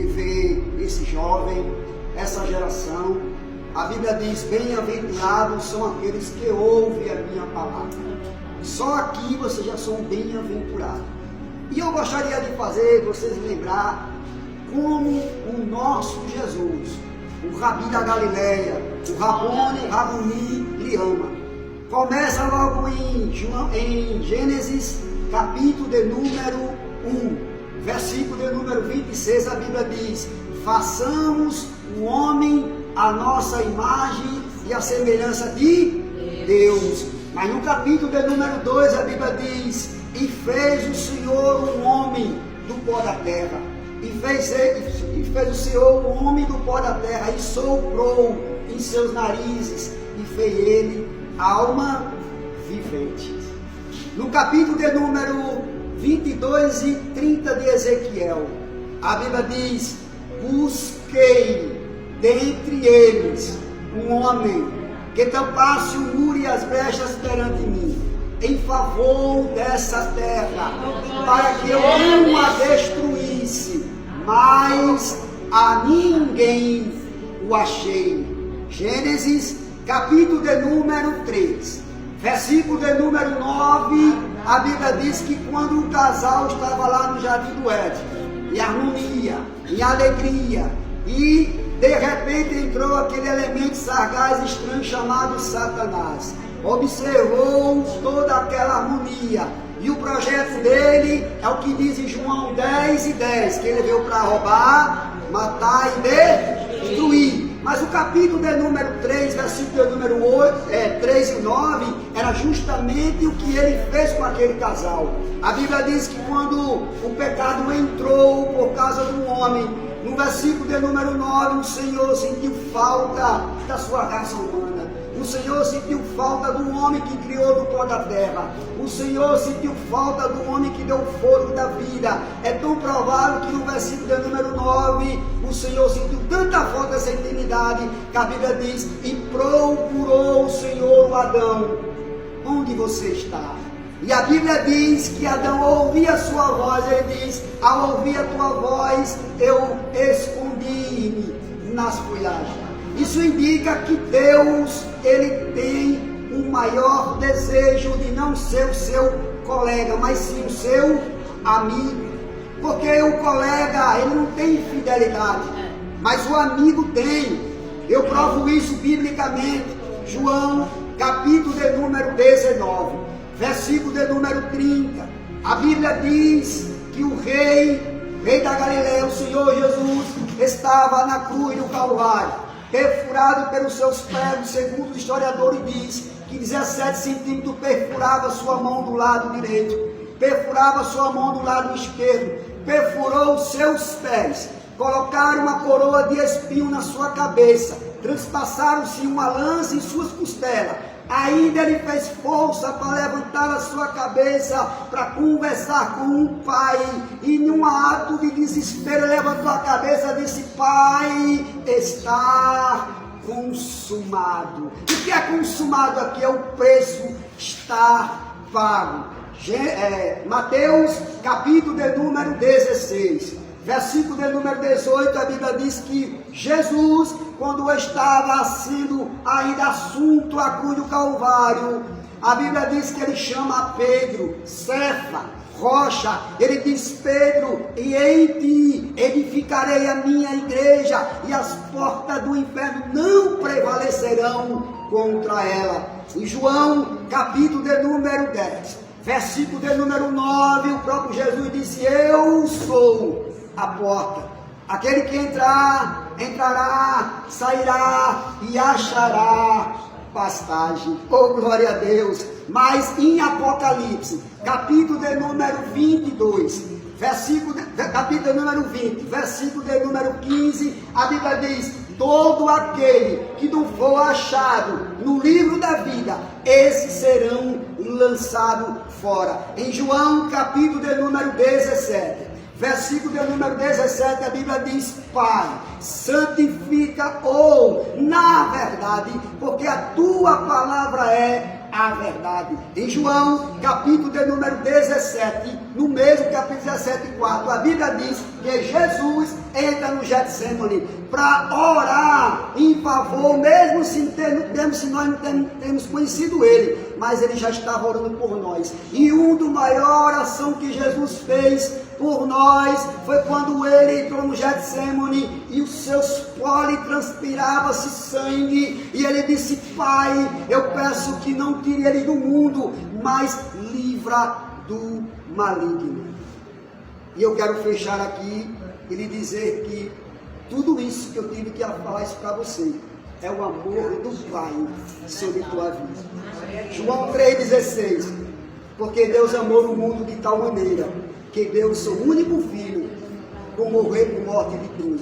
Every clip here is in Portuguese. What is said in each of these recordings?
de ver esse jovem, essa geração. A Bíblia diz: bem-aventurados são aqueles que ouvem a minha palavra. Só aqui vocês já são bem-aventurados. E eu gostaria de fazer vocês lembrar como o nosso Jesus, o Rabi da Galileia, o Rabuni lhe ama. Começa logo em Gênesis, capítulo de número 1, versículo de número 26, a Bíblia diz: façamos o homem a nossa imagem e a semelhança de Deus. Mas no capítulo de número 2, a Bíblia diz: e fez o Senhor um homem do pó da terra. E fez o Senhor um homem do pó da terra, e soprou em seus narizes, e fez ele alma vivente. No capítulo de número 22 e 30 de Ezequiel, a Bíblia diz: busquei dentre eles um homem que tampasse o muro e as brechas perante mim, em favor dessa terra, para que eu não a destruísse, mas a ninguém o achei. Gênesis, capítulo de número 3, versículo de número 9, a Bíblia diz que quando o casal estava lá no jardim do Éden, em harmonia, em alegria, e de repente entrou aquele elemento sagaz estranho chamado Satanás. Observou toda aquela harmonia, e o projeto dele é o que diz em João 10:10, que ele veio para roubar, matar e destruir. Mas o capítulo de número 3, versículo de número 3 e 9, era justamente o que ele fez com aquele casal. A Bíblia diz que quando o pecado entrou por causa do homem, no versículo de número 9, o Senhor sentiu falta da sua raça humana. O Senhor sentiu falta do homem que criou do pó da terra. O Senhor sentiu falta do homem que deu o fôlego da vida. É tão provável que no versículo de número 9, o Senhor sentiu tanta falta dessa intimidade, que a Bíblia diz: e procurou o Senhor o Adão. Onde você está? E a Bíblia diz que Adão ouvia a sua voz. Ele diz: ao ouvir a tua voz, eu escondi-me nas folhagens. Isso indica que Deus, ele tem um maior desejo de não ser o seu colega, mas sim o seu amigo. Porque o colega, ele não tem fidelidade, mas o amigo tem. Eu provo isso biblicamente. João, capítulo de número 19, versículo de número 30. A Bíblia diz que o rei da Galileia, o Senhor Jesus, estava na cruz do Calvário, perfurado pelos seus pregos. Segundo o historiador, diz que 17 centímetros perfurava sua mão do lado direito, perfurava sua mão do lado esquerdo, perfurou os seus pés, colocaram uma coroa de espinho na sua cabeça, transpassaram-se uma lança em suas costelas. Ainda ele fez força para levantar a sua cabeça, para conversar com um pai, e num ato de desespero levantou a cabeça e disse: Pai, está consumado. O que é consumado aqui? É o preço está pago. Mateus, capítulo de número 16, versículo de número 18, a Bíblia diz que Jesus, quando estava sendo ainda assunto à cruz do Calvário, a Bíblia diz que ele chama Pedro, Cefa, rocha. Ele diz: Pedro, e em ti edificarei a minha igreja, e as portas do inferno não prevalecerão contra ela. Em João, capítulo de número 10, versículo de número 9, o próprio Jesus disse: eu sou a porta. Aquele que entrar, entrará, sairá e achará pastagem. Oh, glória a Deus! Mas em Apocalipse, capítulo de número 22, capítulo de número 20, versículo de número 15, a Bíblia diz: todo aquele que não for achado no livro da vida, esses serão lançados fora. Em João, capítulo de número 17, versículo de número 17, a Bíblia diz: Pai, santifica na verdade, porque a tua palavra é a verdade. Em João, capítulo de número 17, no mesmo capítulo 17:4, a Bíblia diz que Jesus entra Getsemane para orar em favor, mesmo se nós não temos conhecido ele, mas ele já estava orando por nós. E uma da maior oração que Jesus fez por nós foi quando ele entrou no Getsemane e os seus poros transpirava-se sangue, e ele disse: Pai, eu peço que não tire ele do mundo, mas livra do maligno. E eu quero fechar aqui e lhe dizer que tudo isso que eu tive que falar isso para você é o amor do Pai sobre tua vida. João 3,16. Porque Deus amou o mundo de tal maneira que deu o seu único filho por morrer por morte de cruz.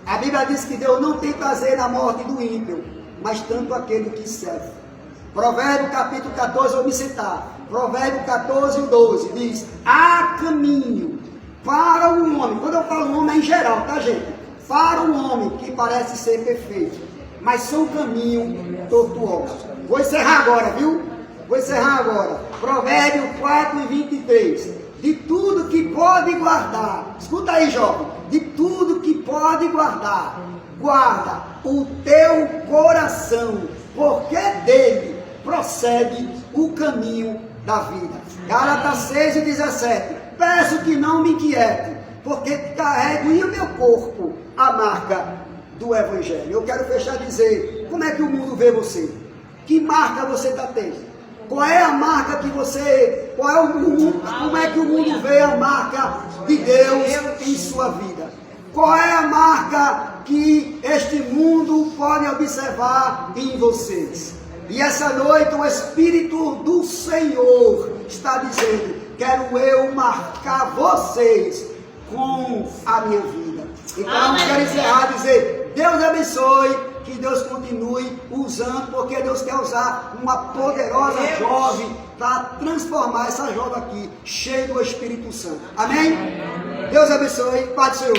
A Bíblia diz que Deus não tem prazer na morte do ímpio, mas tanto aquele que serve. Provérbio capítulo 14, vou me citar. Provérbio 14, 12 diz: há caminho para o homem. Quando eu falo homem é em geral, tá, gente? Para o homem que parece ser perfeito, mas são caminho tortuosos. Vou encerrar agora, viu? Vou encerrar agora. Provérbio 4 e 23. De tudo que pode guardar, escuta aí, jovem, de tudo que pode guardar, guarda o teu coração, porque dele procede o caminho da vida. Gálatas 6 e 17. Peço que não me inquiete, porque carrego em meu corpo a marca do Evangelho. Eu quero fechar e dizer: como é que o mundo vê você? Que marca você está tendo? Qual é a marca que você... como é que o mundo vê a marca de Deus em sua vida? Qual é a marca que este mundo pode observar em vocês? E essa noite o Espírito do Senhor está dizendo: quero eu marcar vocês com a minha vida. Então eu quero encerrar e dizer: Deus abençoe, que Deus continue usando, porque Deus quer usar uma poderosa jovem para transformar essa jovem aqui, cheia do Espírito Santo. Amém? Deus abençoe, Pai do Senhor.